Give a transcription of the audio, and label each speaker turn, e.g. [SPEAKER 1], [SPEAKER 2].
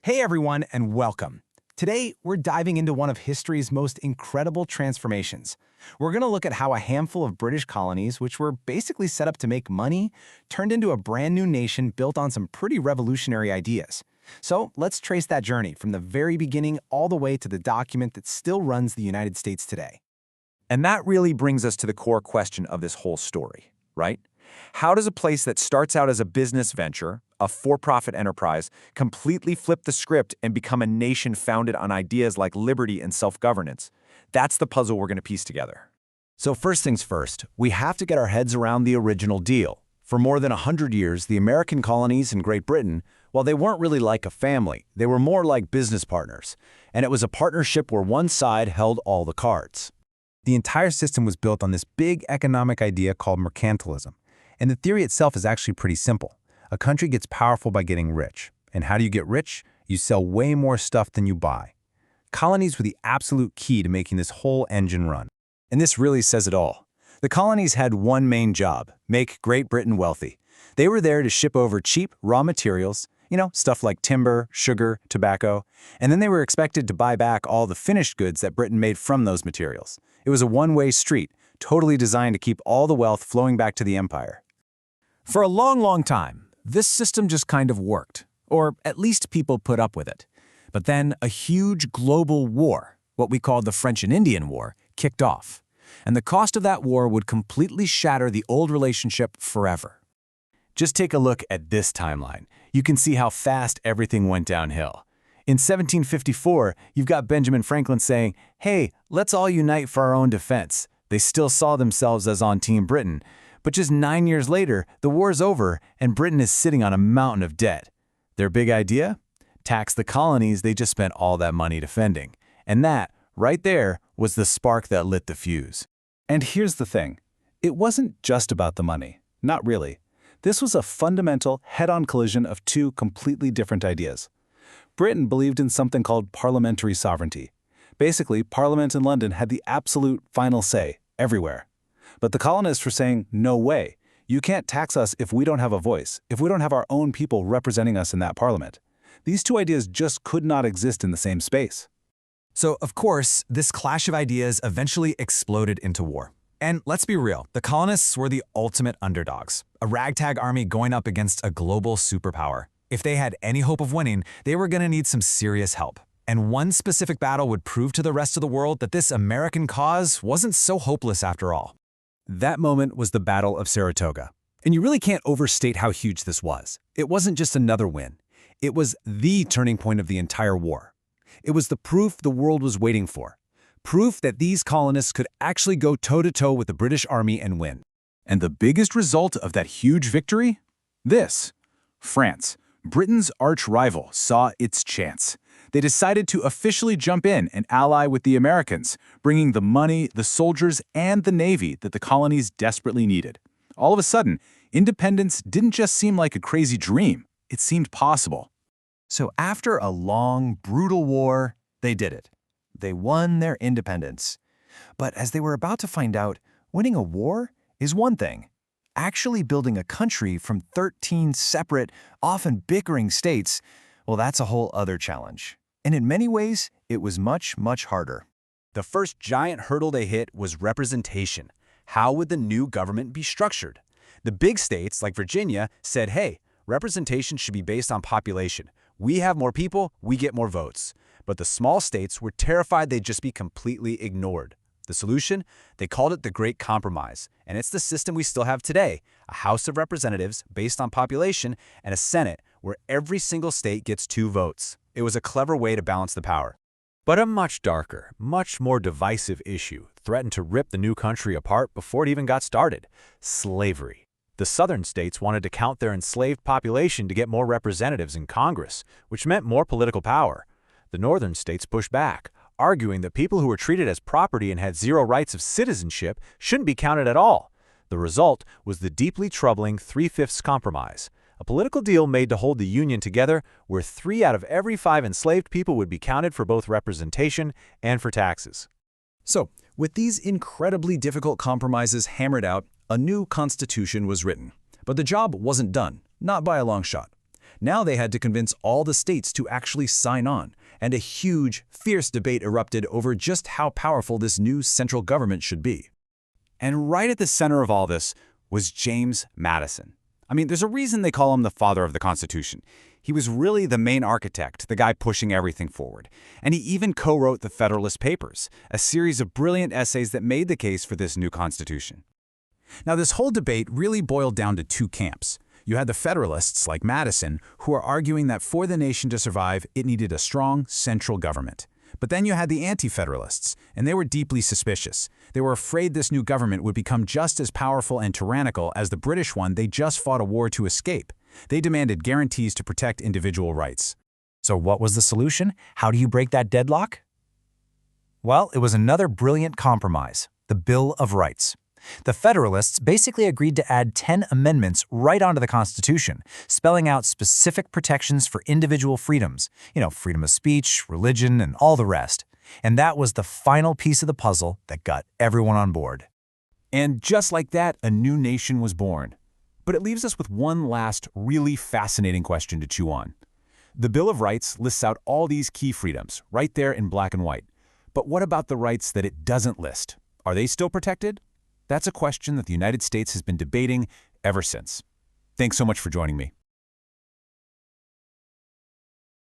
[SPEAKER 1] Hey everyone, and welcome. Today, we're diving into one of history's most incredible transformations. We're going to look at how a handful of British colonies, which were basically set up to make money, turned into a brand new nation built on some pretty revolutionary ideas. So let's trace that journey from the very beginning all the way to the document that still runs the United States today.
[SPEAKER 2] And that really brings us to the core question of this whole story, right? How does a place that starts out as a business venture, a for-profit enterprise, completely flip the script and become a nation founded on ideas like liberty and self-governance? That's the puzzle we're going to piece together.
[SPEAKER 3] So first things first, we have to get our heads around the original deal. For more than 100 years, the American colonies in Great Britain, well, they weren't really like a family. They were more like business partners. And it was a partnership where one side held all the cards.
[SPEAKER 1] The entire system was built on this big economic idea called mercantilism. And the theory itself is actually pretty simple. A country gets powerful by getting rich. And how do you get rich? You sell way more stuff than you buy. Colonies were the absolute key to making this whole engine run.
[SPEAKER 3] And this really says it all. The colonies had one main job: make Great Britain wealthy. They were there to ship over cheap raw materials, stuff like timber, sugar, tobacco, and then they were expected to buy back all the finished goods that Britain made from those materials. It was a one-way street, totally designed to keep all the wealth flowing back to the empire.
[SPEAKER 4] For a long, long time, this system just kind of worked, or at least people put up with it. But then a huge global war, what we call the French and Indian War, kicked off. And the cost of that war would completely shatter the old relationship forever.
[SPEAKER 3] Just take a look at this timeline. You can see how fast everything went downhill. In 1754, you've got Benjamin Franklin saying, "Hey, let's all unite for our own defense." They still saw themselves as on Team Britain. But just 9 years later, the war's over and Britain is sitting on a mountain of debt. Their big idea? Tax the colonies they just spent all that money defending. And that, right there, was the spark that lit the fuse.
[SPEAKER 5] And here's the thing. It wasn't just about the money. Not really. This was a fundamental head-on collision of two completely different ideas. Britain believed in something called parliamentary sovereignty. Basically, Parliament in London had the absolute final say, everywhere. But the colonists were saying, no way. You can't tax us if we don't have a voice, if we don't have our own people representing us in that parliament. These two ideas just could not exist in the same space.
[SPEAKER 4] So, of course, this clash of ideas eventually exploded into war. And let's be real, the colonists were the ultimate underdogs, a ragtag army going up against a global superpower. If they had any hope of winning, they were going to need some serious help. And one specific battle would prove to the rest of the world that this American cause wasn't so hopeless after all.
[SPEAKER 3] That moment was the Battle of Saratoga. And you really can't overstate how huge this was. It wasn't just another win. It was the turning point of the entire war. It was the proof the world was waiting for. Proof that these colonists could actually go toe-to-toe with the British Army and win. And the biggest result of that huge victory? This. France, Britain's arch-rival, saw its chance. They decided to officially jump in and ally with the Americans, bringing the money, the soldiers, and the navy that the colonies desperately needed. All of a sudden, independence didn't just seem like a crazy dream. It seemed possible.
[SPEAKER 6] So after a long, brutal war, they did it. They won their independence. But as they were about to find out, winning a war is one thing. Actually building a country from 13 separate, often bickering states, well, that's a whole other challenge. And in many ways, it was much, much harder.
[SPEAKER 3] The first giant hurdle they hit was representation. How would the new government be structured? The big states, like Virginia, said, hey, representation should be based on population. We have more people, we get more votes. But the small states were terrified they'd just be completely ignored. The solution? They called it the Great Compromise, and it's the system we still have today, a House of Representatives based on population and a Senate where every single state gets 2 votes. It was a clever way to balance the power. But a much darker, much more divisive issue threatened to rip the new country apart before it even got started: slavery. The southern states wanted to count their enslaved population to get more representatives in Congress, which meant more political power. The northern states pushed back, arguing that people who were treated as property and had 0 rights of citizenship shouldn't be counted at all. The result was the deeply troubling 3/5 Compromise, a political deal made to hold the Union together where 3 out of every 5 enslaved people would be counted for both representation and for taxes.
[SPEAKER 4] So, with these incredibly difficult compromises hammered out, a new constitution was written. But the job wasn't done, not by a long shot.
[SPEAKER 3] Now they had to convince all the states to actually sign on, and a huge, fierce debate erupted over just how powerful this new central government should be.
[SPEAKER 2] And right at the center of all this was James Madison. I mean, there's a reason they call him the father of the Constitution. He was really the main architect, the guy pushing everything forward. And he even co-wrote the Federalist Papers, a series of brilliant essays that made the case for this new Constitution.
[SPEAKER 3] Now, this whole debate really boiled down to two camps. You had the Federalists, like Madison, who were arguing that for the nation to survive, it needed a strong central government. But then you had the Anti-Federalists, and they were deeply suspicious. They were afraid this new government would become just as powerful and tyrannical as the British one they just fought a war to escape. They demanded guarantees to protect individual rights.
[SPEAKER 4] So what was the solution? How do you break that deadlock? Well, it was another brilliant compromise, the Bill of Rights. The Federalists basically agreed to add 10 amendments right onto the Constitution, spelling out specific protections for individual freedoms, freedom of speech, religion, and all the rest. And that was the final piece of the puzzle that got everyone on board.
[SPEAKER 2] And just like that, a new nation was born. But it leaves us with one last really fascinating question to chew on. The Bill of Rights lists out all these key freedoms, right there in black and white. But what about the rights that it doesn't list? Are they still protected? That's a question that the United States has been debating ever since. Thanks so much for joining me.